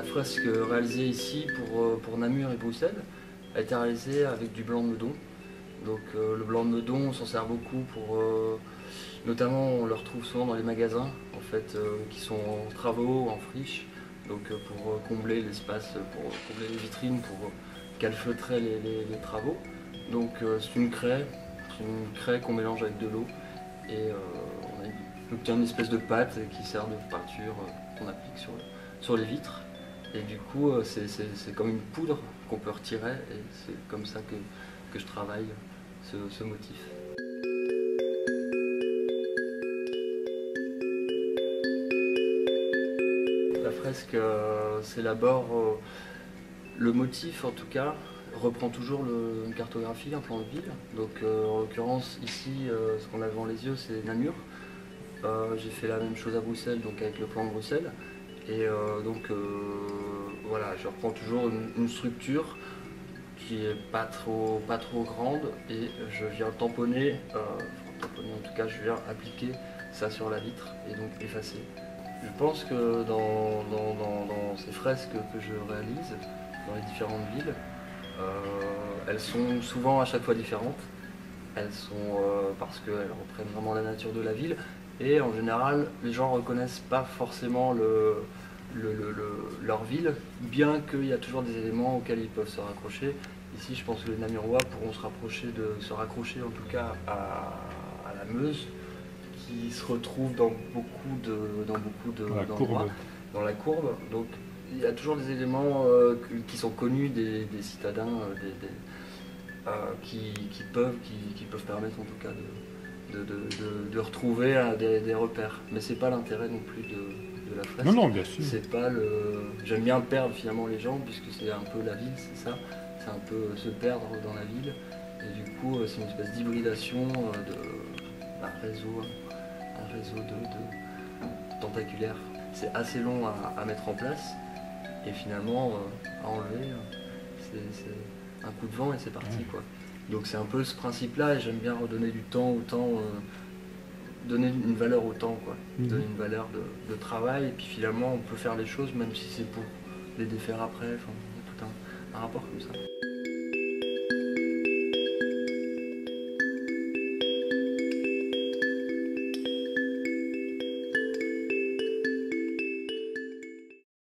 La fresque réalisée ici pour Namur et Bruxelles a été réalisée avec du blanc de meudon. Donc le blanc de meudon, on s'en sert beaucoup pour, notamment on le retrouve souvent dans les magasins en fait, qui sont en travaux, en friche, donc pour combler l'espace, pour combler les vitrines, pour calfeutrer les travaux. Donc c'est une craie qu'on mélange avec de l'eau et on obtient une espèce de pâte qui sert de peinture qu'on applique sur les vitres. Et du coup, c'est comme une poudre qu'on peut retirer et c'est comme ça que je travaille ce motif. La fresque s'élabore, le motif en tout cas, reprend toujours une cartographie, un plan de ville. Donc en l'occurrence ici, ce qu'on a devant les yeux, c'est Namur. J'ai fait la même chose à Bruxelles, donc avec le plan de Bruxelles. Et voilà, je reprends toujours une structure qui est pas trop grande et je viens tamponner, en tout cas je viens appliquer ça sur la vitre et donc effacer. Je pense que dans ces fresques que je réalise dans les différentes villes, elles sont souvent à chaque fois différentes. Elles sont parce qu'elles reprennent vraiment la nature de la ville et en général les gens ne reconnaissent pas forcément leur ville, bien qu'il y a toujours des éléments auxquels ils peuvent se raccrocher. Ici je pense que les Namurois pourront se raccrocher en tout cas à la Meuse, qui se retrouve dans beaucoup d'endroits, dans la courbe. Donc il y a toujours des éléments qui sont connus des citadins, qui peuvent permettre en tout cas de retrouver des repères. Mais c'est pas l'intérêt non plus de la fresque. Non, non, bien sûr. C'est pas J'aime bien perdre finalement les gens puisque c'est un peu la ville, c'est ça. C'est un peu se perdre dans la ville. Et du coup, c'est une espèce d'hybridation d'un réseau tentaculaire. C'est assez long à mettre en place et finalement à enlever, c'est un coup de vent et c'est parti quoi. Donc c'est un peu ce principe-là et j'aime bien redonner du temps au temps, donner une valeur au temps quoi, donner une valeur de travail et puis finalement on peut faire les choses même si c'est pour les défaire après, enfin, il y a tout un rapport comme ça.